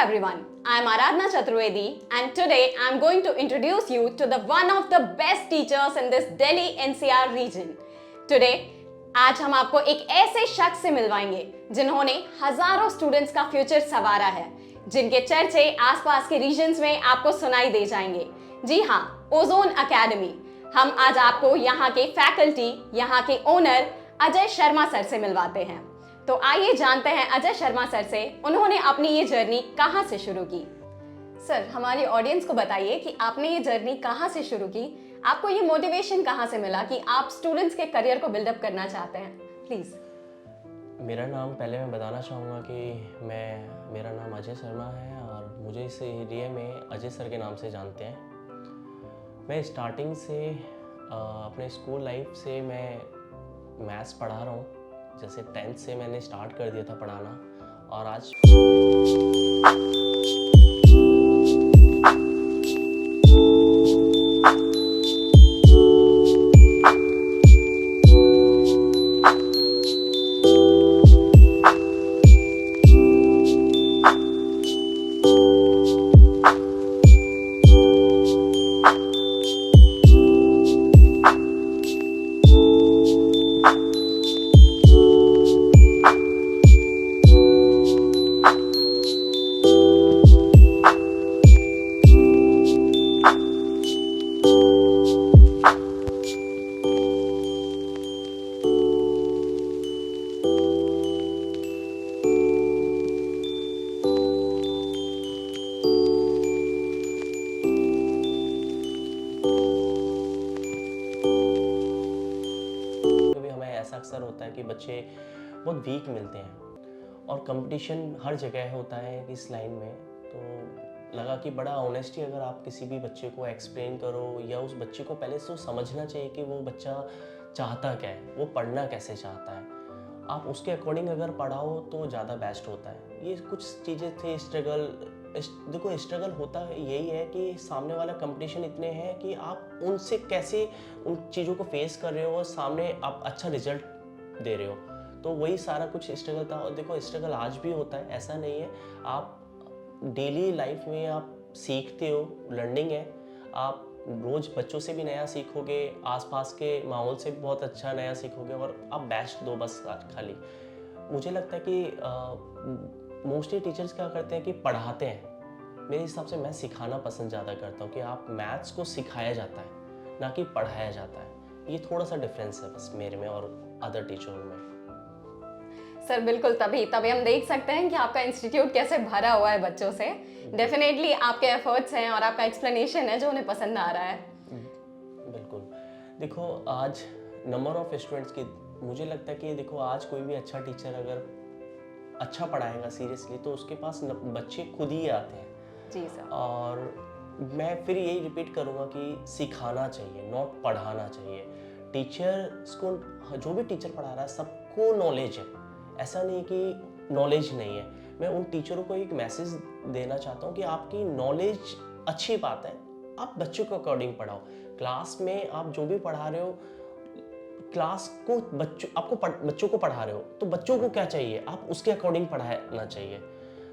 everyone, I am Aradhna Chaturvedi and today I am going to introduce you to the one of the best teachers in this Delhi NCR region. Today, आज हम आपको एक ऐसे शख्स से मिलवाएंगे जिन्होंने हजारों स्टूडेंट्स का फ्यूचर संवारा है, जिनके चर्चे आसपास के रीजन्स में आपको सुनाई दे जाएंगे। जी हाँ, ओजोन एकेडमी। हम आज आपको यहाँ के फैकल्टी, यहाँ के ओनर अजय शर्मा सर से मिलवाते हैं। तो आइए जानते हैं अजय शर्मा सर से उन्होंने अपनी ये जर्नी कहाँ से शुरू की। सर, हमारी ऑडियंस को बताइए कि आपने ये जर्नी कहाँ से शुरू की, आपको ये मोटिवेशन कहाँ से मिला कि आप स्टूडेंट्स के करियर को बिल्डअप करना चाहते हैं। प्लीज। मेरा नाम पहले मैं बताना चाहूँगा कि मेरा नाम अजय शर्मा है और मुझे इस एरिया में अजय सर के नाम से जानते हैं। मैं स्टार्टिंग से अपने स्कूल लाइफ से मैं मैथ्स पढ़ा रहा हूँ। जैसे 10th से मैंने स्टार्ट कर दिया था पढ़ाना और आज अक्सर होता है कि बच्चे बहुत वीक मिलते हैं और कंपटीशन हर जगह होता है इस लाइन में। तो लगा कि बड़ा ऑनेस्टी अगर आप किसी भी बच्चे को एक्सप्लेन करो या उस बच्चे को पहले से समझना चाहिए कि वो बच्चा चाहता क्या है, वो पढ़ना कैसे चाहता है, आप उसके अकॉर्डिंग अगर पढ़ाओ तो ज़्यादा बेस्ट होता है। ये कुछ चीज़ें थे स्ट्रगल। देखो स्ट्रगल होता है यही है कि सामने वाला कंपटीशन इतने हैं कि आप उनसे कैसे उन चीज़ों को फेस कर रहे हो और सामने आप अच्छा रिजल्ट दे रहे हो। तो वही सारा कुछ स्ट्रगल था। और देखो स्ट्रगल आज भी होता है, ऐसा नहीं है। आप डेली लाइफ में आप सीखते हो, लर्निंग है। आप रोज़ बच्चों से भी नया सीखोगे, आसपास के माहौल से भी बहुत अच्छा नया सीखोगे और आप बेस्ट दो बस खाली। मुझे लगता है कि मोस्टली टीचर्स क्या करते हैं कि पढ़ाते हैं। मेरे हिसाब से मैं सिखाना पसंद ज़्यादा करता हूँ कि आप मैथ्स को सिखाया जाता है ना कि पढ़ाया जाता है। ये थोड़ा सा डिफरेंस है बस मेरे में और अदर टीचरों में। सर बिल्कुल, तभी हम देख सकते हैं कि आपका इंस्टीट्यूट कैसे भरा हुआ है बच्चों से। डेफिनेटली आपके एफर्ट्स हैं और आपका एक्सप्लेनेशन है जो उन्हें पसंद आ रहा है। बिल्कुल। देखो आज नंबर ऑफ स्टूडेंट्स की, मुझे लगता है कि देखो आज कोई भी अच्छा टीचर अगर अच्छा पढ़ाएगा सीरियसली तो उसके पास बच्चे खुद ही आते हैं। जी सर। और मैं फिर यही रिपीट करूँगा कि सिखाना चाहिए, नॉट पढ़ाना चाहिए। टीचर्स को, जो भी टीचर पढ़ा रहा है सबको नॉलेज है, ऐसा नहीं कि नॉलेज नहीं है। मैं उन टीचरों को एक मैसेज देना चाहता हूँ कि आपकी नॉलेज अच्छी बात है, आप बच्चों को अकॉर्डिंग पढ़ाओ। क्लास में आप जो भी पढ़ा रहे हो, क्लास को बच्चों को पढ़ा रहे हो तो बच्चों को क्या चाहिए आप उसके अकॉर्डिंग पढ़ाना चाहिए।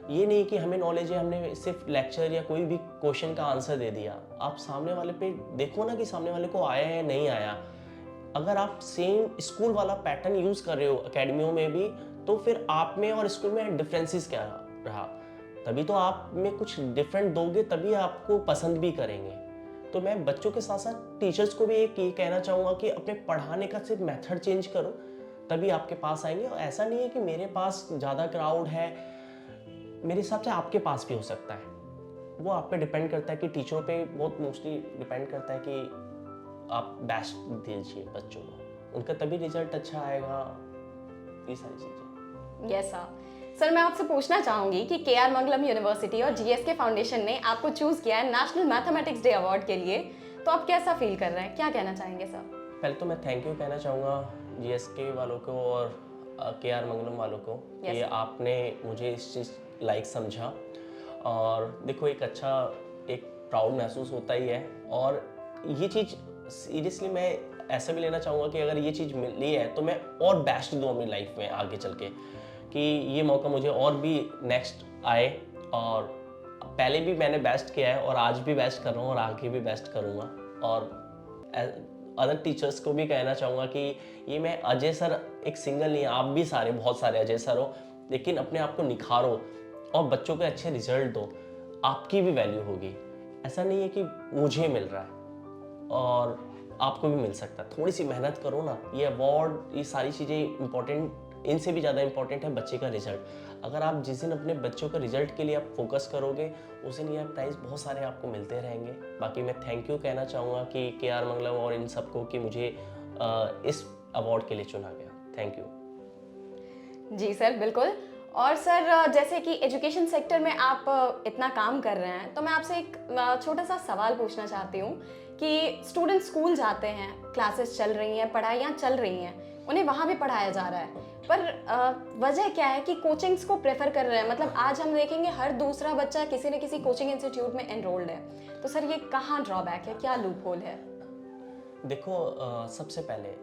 ये नहीं कि हमें नॉलेज है, हमने सिर्फ लेक्चर या कोई भी क्वेश्चन का आंसर दे दिया। आप सामने वाले पे देखो ना कि सामने वाले को आया है नहीं आया। अगर आप सेम स्कूल वाला पैटर्न यूज़ कर रहे हो एकेडमियों में भी, तो फिर आप में और स्कूल में डिफरेंसेस क्या रहा, तभी तो आप में कुछ डिफरेंट दोगे तभी आपको पसंद भी करेंगे। तो मैं बच्चों के साथ साथ टीचर्स को भी एक ये कहना चाहूँगा कि अपने पढ़ाने का सिर्फ मेथड चेंज करो तभी आपके पास आएंगे। और ऐसा नहीं है कि मेरे पास ज़्यादा क्राउड है, मेरे हिसाब से आपके पास भी हो सकता है। वो आप पे डिपेंड करता है कि टीचरों पे बहुत मोस्टली डिपेंड करता है कि आप बेस्ट दीजिए बच्चों को, उनका तभी रिजल्ट अच्छा आएगा। ये सारी चीज़ें। यस सर, मैं आपसे पूछना चाहूंगी कि के.आर. मंगलम यूनिवर्सिटी और जीएसके फाउंडेशन ने आपको चूज किया है नेशनल मैथमेटिक्स डे अवार्ड के लिए, तो आप कैसा फील कर रहे हैं, क्या कहना चाहेंगे सर? पहले तो मैं थैंक यू कहना चाहूँगा जीएसके वालों को और के.आर. मंगलम वालों को कि आपने मुझे इस चीज़ लाइक समझा। और देखो एक प्राउड महसूस होता ही है। और ये चीज़ सीरियसली मैं ऐसा भी लेना चाहूँगा कि अगर ये चीज़ मिली है तो मैं और बेस्ट दूँ अपनी लाइफ में आगे चल के, कि ये मौका मुझे और भी नेक्स्ट आए और पहले भी मैंने बेस्ट किया है और आज भी बेस्ट कर रहा हूँ और आगे भी बेस्ट करूँगा। और अदर टीचर्स को भी कहना चाहूँगा कि ये मैं अजय सर एक सिंगल नहीं, आप भी सारे बहुत सारे अजय सर हो, लेकिन अपने आप को निखारो और बच्चों के अच्छे रिजल्ट दो, आपकी भी वैल्यू होगी। ऐसा नहीं है कि मुझे मिल रहा है और आपको भी मिल सकता है। थोड़ी सी मेहनत करो ना। ये अवार्ड, ये सारी चीज़ें इंपॉर्टेंट, इनसे भी ज़्यादा इंपॉर्टेंट है बच्चे का रिजल्ट। अगर आप जिस दिन अपने बच्चों का रिजल्ट के लिए आप फोकस करोगे, उस दिन ये प्राइज़ बहुत सारे आपको मिलते रहेंगे। बाकी मैं थैंक यू कहना चाहूँगा कि KR मंगलम और इन सबको कि मुझे इस अवार्ड के लिए चुना गया। Thank you. जी सर, बिल्कुल। और सर, जैसे कि एजुकेशन सेक्टर में आप इतना काम कर रहे हैं, तो मैं आपसे एक छोटा सा सवाल पूछना चाहती हूँ कि स्टूडेंट स्कूल जाते हैं, क्लासेस चल रही हैं, पढ़ाइयाँ चल रही हैं, उन्हें वहाँ भी पढ़ाया जा रहा है, पर वजह क्या है कि कोचिंग्स को प्रेफर कर रहे हैं? मतलब आज हम देखेंगे हर दूसरा बच्चा किसी न किसी कोचिंग इंस्टीट्यूट में एनरोल्ड है, तो सर ये कहाँ ड्रॉबैक है, क्या लूप होल है? देखो, सबसे पहले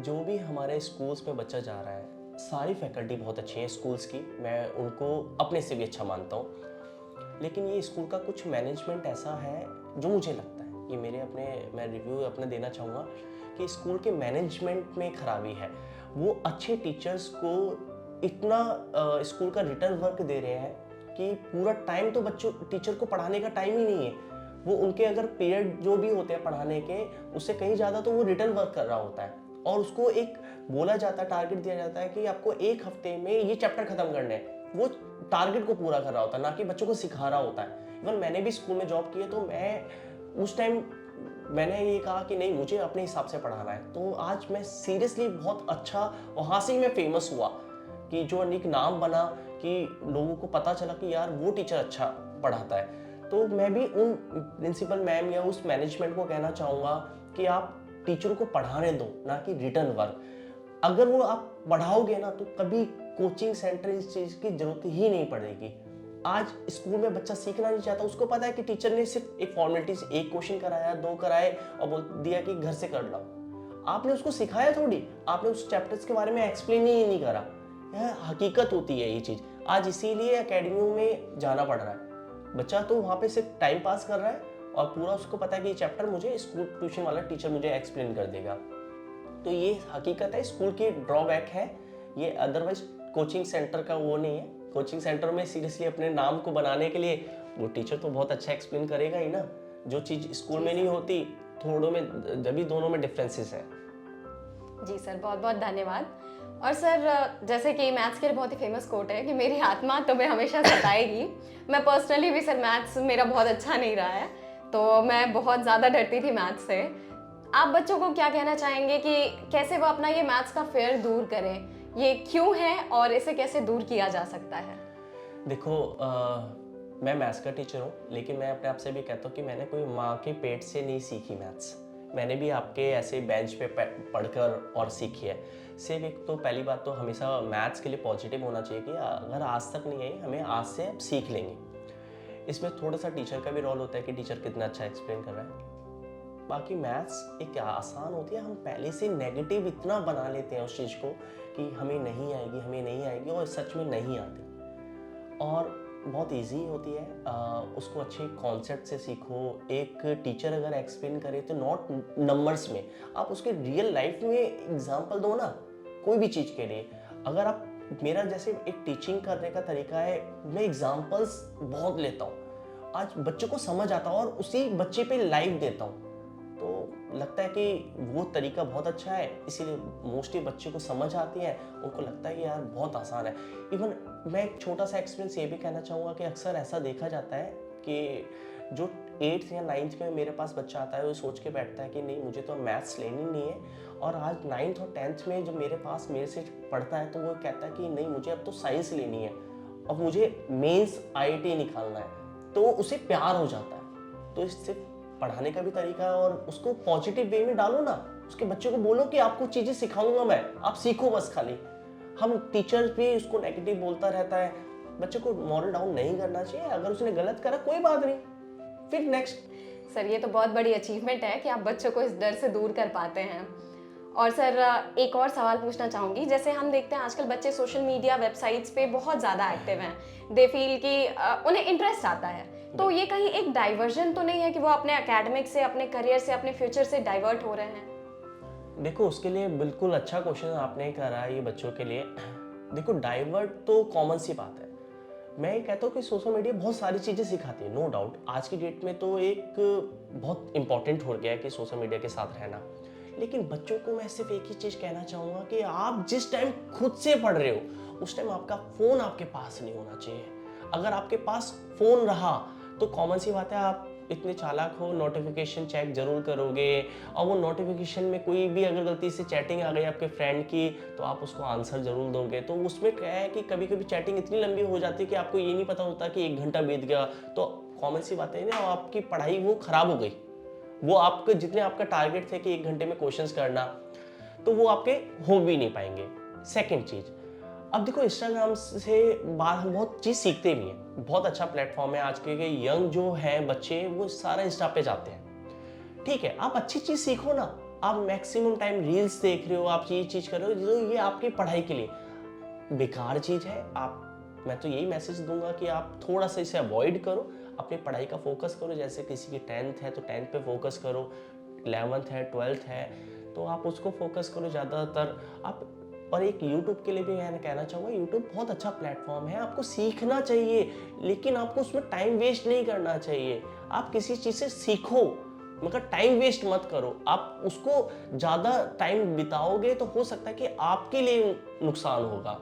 जो भी हमारे स्कूल्स में बच्चा जा रहा है, सारी फैकल्टी बहुत अच्छी है स्कूल्स की, मैं उनको अपने से भी अच्छा मानता हूँ। लेकिन ये स्कूल का कुछ मैनेजमेंट ऐसा है जो मुझे लगता है, ये मैं रिव्यू अपने देना चाहूँगा कि स्कूल के मैनेजमेंट में खराबी है। वो अच्छे टीचर्स को इतना स्कूल का रिटर्न वर्क दे रहे हैं कि पूरा टाइम तो बच्चों टीचर को पढ़ाने का टाइम ही नहीं है। वो उनके अगर पीरियड जो भी होते हैं पढ़ाने के, उससे कहीं ज़्यादा तो वो रिटर्न वर्क कर रहा होता है और उसको एक बोला जाता है, टारगेट दिया जाता है कि आपको 1 हफ्ते में ये चैप्टर खत्म करने हैं। वो टारगेट को पूरा कर रहा होता है, ना कि बच्चों को सिखा रहा होता है। इवन मैंने भी स्कूल में जॉब की है, तो मैं उस टाइम मैंने ये कहा कि नहीं, मुझे अपने हिसाब से पढ़ाना है। तो आज मैं सीरियसली बहुत अच्छा, वहाँ से ही मैं फेमस हुआ कि जो एक नाम बना कि लोगों को पता चला कि यार वो टीचर अच्छा पढ़ाता है। तो मैं भी उन प्रिंसिपल मैम या उस मैनेजमेंट को कहना चाहूँगा कि आप टीचरों को पढ़ाने दो, ना कि रिटर्न वर्क। अगर वो आप पढ़ाओगे ना, तो कभी कोचिंग सेंटर इस चीज़ की जरूरत ही नहीं पड़ेगी। आज स्कूल में बच्चा सीखना नहीं चाहता, उसको पता है कि टीचर ने सिर्फ एक फॉर्मेलिटी से 1 क्वेश्चन कराया, 2 कराए और बोल दिया कि घर से कर लो। आपने उसको सिखाया थोड़ी, आपने उस चैप्टर्स के बारे में एक्सप्लेन ही नहीं करा। यह हकीकत होती है ये चीज़। आज इसीलिए एकेडमियों में जाना पड़ रहा है। बच्चा तो वहाँ पे सिर्फ टाइम पास कर रहा है और पूरा उसको पता है कि ये चैप्टर मुझे स्कूल ट्यूशन वाला टीचर मुझे एक्सप्लेन कर देगा। तो ये हकीकत है, स्कूल की ड्रॉबैक है ये। अदरवाइज कोचिंग सेंटर का वो नहीं है। कोचिंग सेंटर में सीरियसली अपने नाम को बनाने के लिए वो टीचर तो बहुत अच्छा एक्सप्लेन करेगा ही ना, जो चीज़ स्कूल में नहीं होती, थोड़ों में, जब भी दोनों में डिफरेंसेस है। जी सर, बहुत बहुत धन्यवाद। और सर, जैसे कि मैथ्स के लिए बहुत ही फेमस कोट है कि मेरी आत्मा तुम्हें हमेशा सताएगी। मैं पर्सनली भी सर, मैथ्स मेरा बहुत अच्छा नहीं रहा है, तो मैं बहुत ज़्यादा डरती थी मैथ्स से। आप बच्चों को क्या कहना चाहेंगे कि कैसे वो अपना ये मैथ्स का फेयर दूर करें, ये क्यों है और इसे कैसे दूर किया जा सकता है? देखो, मैं मैथ्स का टीचर हूँ, लेकिन मैं अपने आप से भी कहता हूँ कि मैंने कोई माँ के पेट से नहीं सीखी मैथ्स। मैंने भी आपके ऐसे बेंच पे पढ़कर और सीखी है। सिर्फ एक तो पहली बात तो हमेशा मैथ्स के लिए पॉजिटिव होना चाहिए कि अगर आज तक नहीं आई, हमें आज से अब सीख लेंगे। इसमें थोड़ा सा टीचर का भी रोल होता है कि टीचर कितना अच्छा एक्सप्लेन कर रहा है। बाकी मैथ्स एक आसान होती है, हम पहले से नेगेटिव इतना बना लेते हैं उस चीज़ को कि हमें नहीं आएगी, हमें नहीं आएगी, और सच में नहीं आती। और बहुत इजी होती है, उसको अच्छे कॉन्सेप्ट से सीखो। एक टीचर अगर एक्सप्लेन करे तो नॉट नंबर्स में, आप उसके रियल लाइफ में एग्जांपल दो ना, कोई भी चीज़ के लिए। अगर आप, मेरा जैसे एक टीचिंग करने का तरीका है, मैं एग्जांपल्स बहुत लेता हूँ, आज बच्चों को समझ आता है और उसी बच्चे पे लाइव देता हूँ। तो लगता है कि वो तरीका बहुत अच्छा है, इसीलिए मोस्टली बच्चे को समझ आती है, उनको लगता है कि यार बहुत आसान है। इवन मैं एक छोटा सा एक्सपीरियंस ये भी कहना चाहूँगा कि अक्सर ऐसा देखा जाता है कि जो 8th या 9th में मेरे पास बच्चा आता है, वो सोच के बैठता है कि नहीं, मुझे तो मैथ्स लेनी नहीं है, और आज 9th और 10th में जब मेरे से पढ़ता है तो वो कहता है कि नहीं, मुझे अब तो साइंस लेनी है, अब मुझे मेंस IIT निकालना है। तो उसे प्यार हो जाता है। तो इससे पढ़ाने का भी तरीका है, और उसको पॉजिटिव वे में डालो ना, उसके बच्चे को बोलो कि आपको चीज़ें सिखाऊंगा मैं, आप सीखो बस खाली। हम टीचर्स भी उसको नेगेटिव बोलता रहता है, बच्चे को मॉरल डाउन नहीं करना चाहिए। अगर उसने गलत करा कोई बात नहीं, फिर नेक्स्ट। सर, ये तो बहुत बड़ी अचीवमेंट है कि आप बच्चों को इस डर से दूर कर पाते हैं। और सर एक और सवाल पूछना चाहूँगी, जैसे हम देखते हैं आजकल बच्चे सोशल मीडिया वेबसाइट्स पे बहुत ज़्यादा एक्टिव हैं, दे फील कि उन्हें इंटरेस्ट आता है, तो ये कहीं एक डाइवर्जन तो नहीं है कि वो अपने एकेडमिक से, अपने करियर से, अपने फ्यूचर से डाइवर्ट हो रहे हैं? देखो, उसके लिए बिल्कुल अच्छा क्वेश्चन आपने करा ये बच्चों के लिए। देखो, डाइवर्ट तो कॉमन सी बात है। मैं ये कहता हूँ कि सोशल मीडिया बहुत सारी चीज़ें सिखाती है, नो डाउट। आज की डेट में तो एक बहुत इंपॉर्टेंट हो गया है कि सोशल मीडिया के साथ रहना। लेकिन बच्चों को मैं सिर्फ एक ही चीज़ कहना चाहूँगा कि आप जिस टाइम खुद से पढ़ रहे हो उस टाइम आपका फ़ोन आपके पास नहीं होना चाहिए। अगर आपके पास फ़ोन रहा तो कॉमन सी बात है, आप इतने चालाक हो, नोटिफिकेशन चेक जरूर करोगे, और वो नोटिफिकेशन में कोई भी अगर गलती से चैटिंग आ गई आपके फ्रेंड की तो आप उसको आंसर जरूर दोगे। तो उसमें क्या है कि कभी कभी चैटिंग इतनी लंबी हो जाती है कि आपको ये नहीं पता होता कि 1 घंटा बीत गया। तो कॉमन सी बात है ना, आपकी पढ़ाई वो खराब हो गई। वो आपके जितने आपका टारगेट थे कि 1 घंटे में क्वेश्चंस करना, तो वो आपके हो भी नहीं पाएंगे। सेकेंड चीज़, अब देखो, इंस्टाग्राम से बाहर हम बहुत चीज़ सीखते भी हैं। बहुत अच्छा प्लेटफॉर्म है। आज के यंग जो हैं बच्चे, वो सारा इंस्टा पे जाते हैं। ठीक है, आप अच्छी चीज़ सीखो ना। आप मैक्सिमम टाइम रील्स देख रहे हो, आप ये चीज़ कर रहे हो, जो ये आपकी पढ़ाई के लिए बेकार चीज़ है। मैं तो यही मैसेज दूंगा कि आप थोड़ा सा इसे अवॉइड करो, अपनी पढ़ाई का फोकस करो। जैसे किसी की 10th है तो 10th पे फोकस करो, 11th है, 12th है तो आप उसको फोकस करो ज़्यादातर। आप और एक YouTube के लिए भी मैं कहना चाहूँगा, YouTube बहुत अच्छा प्लेटफॉर्म है, आपको सीखना चाहिए, लेकिन आपको उसमें टाइम वेस्ट नहीं करना चाहिए। आप किसी चीज़ से सीखो, मगर टाइम वेस्ट मत करो। आप उसको ज़्यादा टाइम बिताओगे तो हो सकता है कि आपके लिए नुकसान होगा।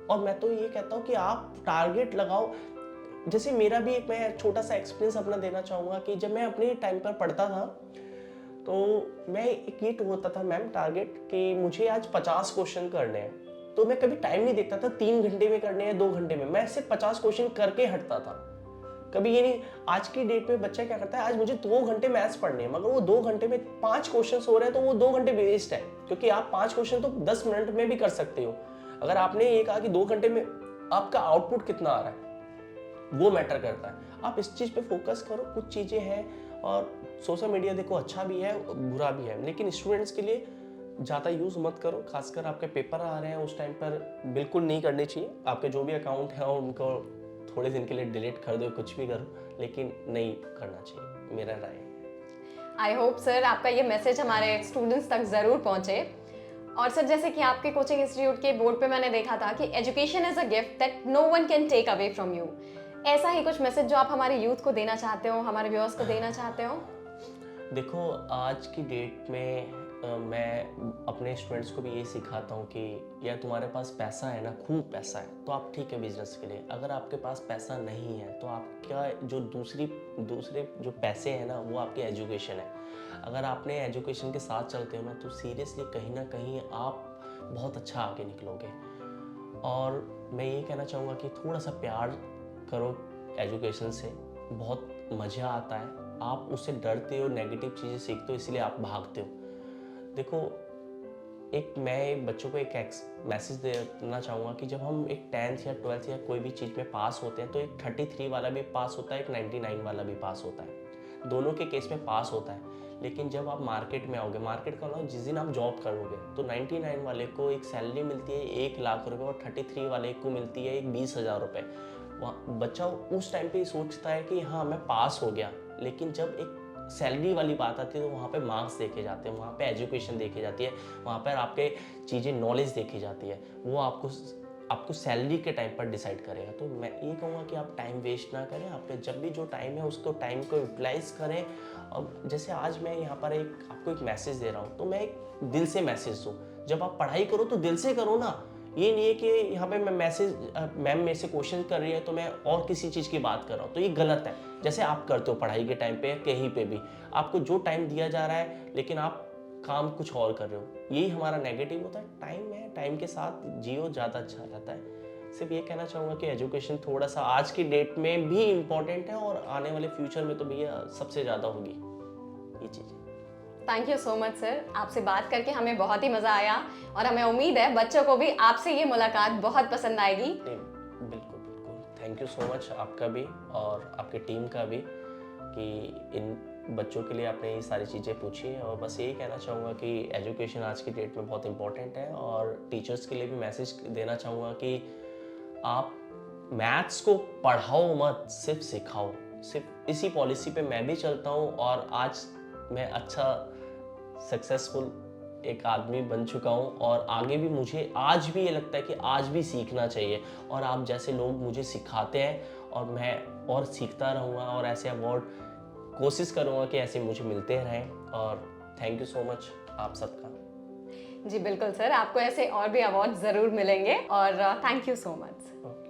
और मैं तो ये कहता हूँ कि आप टारगेट लगाओ। जैसे मेरा भी एक, मैं छोटा सा एक्सपीरियंस अपना देना चाहूँगा कि जब मैं अपने टाइम पर पढ़ता था तो मैं एक ये होता था मैम टारगेट कि मुझे आज 50 क्वेश्चन करने हैं। तो मैं कभी टाइम नहीं देखता था 3 घंटे में करने हैं 2 घंटे में, मैं सिर्फ 50 क्वेश्चन करके हटता था। कभी ये नहीं। आज की डेट में बच्चा क्या करता है, आज मुझे 2 घंटे मैथ्स पढ़ने हैं, मगर वो 2 घंटे में 5 क्वेश्चन हो रहे हैं तो वो 2 घंटे वेस्ट है, क्योंकि आप 5 क्वेश्चन तो 10 मिनट में भी कर सकते हो। अगर आपने ये कहा कि 2 घंटे में आपका आउटपुट कितना आ रहा है, वो मैटर करता है। आप इस चीज़ पे फोकस करो। कुछ चीज़ें हैं, और सोशल मीडिया देखो अच्छा भी है बुरा भी है, लेकिन स्टूडेंट्स के लिए ज़्यादा यूज़ मत करो। खासकर आपके पेपर आ रहे हैं उस टाइम पर बिल्कुल नहीं करनी चाहिए। आपके जो भी अकाउंट है उनको थोड़े दिन के लिए डिलीट कर दो, कुछ भी करो, लेकिन नहीं करना चाहिए, मेरा राय है। आई होप सर आपका ये मैसेज हमारे स्टूडेंट्स तक ज़रूर पहुँचे। और सर, जैसे कि आपके कोचिंग इंस्टीट्यूट के बोर्ड पे मैंने देखा था कि education is a gift that no one can take away from you. ऐसा ही कुछ मैसेज जो आप हमारे यूथ को देना चाहते हो, हमारे व्यूअर्स को देना चाहते हो? देखो, आज की डेट में मैं अपने स्टूडेंट्स को भी ये सिखाता हूँ कि यार तुम्हारे पास पैसा है ना, खूब पैसा है तो आप ठीक है बिजनेस के लिए। अगर आपके पास पैसा नहीं है तो आपका जो दूसरे जो पैसे हैं ना, वो आपकी एजुकेशन है। अगर आपने एजुकेशन के साथ चलते हो ना तो सीरियसली कहीं ना कहीं आप बहुत अच्छा आगे निकलोगे। और मैं ये कहना चाहूँगा कि थोड़ा सा प्यार करो एजुकेशन से, बहुत मज़ा आता है। आप उससे डरते हो, नेगेटिव चीज़ें सीखते हो, इसलिए आप भागते हो। देखो, मैं बच्चों को एक मैसेज देना चाहूँगा कि जब हम एक 10th या 12th या कोई भी चीज़ में पास होते हैं तो एक 33 वाला भी पास होता है, एक 99 वाला भी पास होता है। दोनों के केस में पास होता है। लेकिन जब आप मार्केट में आओगे, मार्केट का मतलब जिस दिन आप जॉब करोगे, तो 99 वाले को एक सैलरी मिलती है 1 लाख रुपए और 33 वाले को मिलती है एक 20,000 रुपये। बच्चा उस टाइम पे सोचता है कि हाँ मैं पास हो गया, लेकिन जब एक सैलरी वाली बात आती है तो वहाँ पे मार्क्स देखे जाते हैं, वहाँ पे एजुकेशन देखी जाती है, वहाँ पर आपके चीज़ें नॉलेज देखी जाती है। वो आपको सैलरी के टाइम पर डिसाइड करेगा। तो मैं ये कहूँगा कि आप टाइम वेस्ट ना करें। आपके जब भी जो टाइम है उसको टाइम को यूटिलाइज करें। और जैसे आज मैं यहाँ पर आपको एक मैसेज दे रहा हूँ तो मैं एक दिल से मैसेज दूँ। जब आप पढ़ाई करो तो दिल से करो ना। ये नहीं है कि यहाँ पे मैं मैम मेरे से क्वेश्चन कर रही है तो मैं और किसी चीज़ की बात कर रहा हूँ, तो ये गलत है। जैसे आप करते हो पढ़ाई के टाइम पे कहीं पे भी, आपको जो टाइम दिया जा रहा है लेकिन आप काम कुछ और कर रहे हो, यही हमारा नेगेटिव होता है। टाइम है, टाइम के साथ जियो, ज़्यादा अच्छा रहता है। सिर्फ ये कहना चाहूँगा कि एजुकेशन थोड़ा सा आज की डेट में भी इम्पोर्टेंट है और आने वाले फ्यूचर में तो भैया सबसे ज़्यादा होगी ये चीज़। Thank you so much sir, आपसे बात करके हमें बहुत ही मज़ा आया और हमें उम्मीद है बच्चों को भी आपसे ये मुलाकात बहुत पसंद आएगी। बिल्कुल बिल्कुल, थैंक यू सो मच आपका भी और आपकी टीम का भी कि इन बच्चों के लिए आपने ये सारी चीज़ें पूछी हैं और बस यही कहना चाहूँगा कि एजुकेशन आज की डेट में बहुत इंपॉर्टेंट है और टीचर्स के लिए भी मैसेज देना चाहूँगा कि आप मैथ्स को पढ़ाओ मत, सिर्फ सिखाओ। सिर्फ इसी पॉलिसी पे मैं भी चलता हूँ और आज मैं अच्छा सक्सेसफुल एक आदमी बन चुका हूँ और आगे भी मुझे आज भी ये लगता है कि आज भी सीखना चाहिए और आप जैसे लोग मुझे सिखाते हैं और मैं और सीखता रहूँगा और ऐसे अवार्ड कोशिश करूँगा कि ऐसे मुझे मिलते रहें और थैंक यू सो मच आप सबका। जी बिल्कुल सर, आपको ऐसे और भी अवार्ड ज़रूर मिलेंगे और थैंक यू सो मच।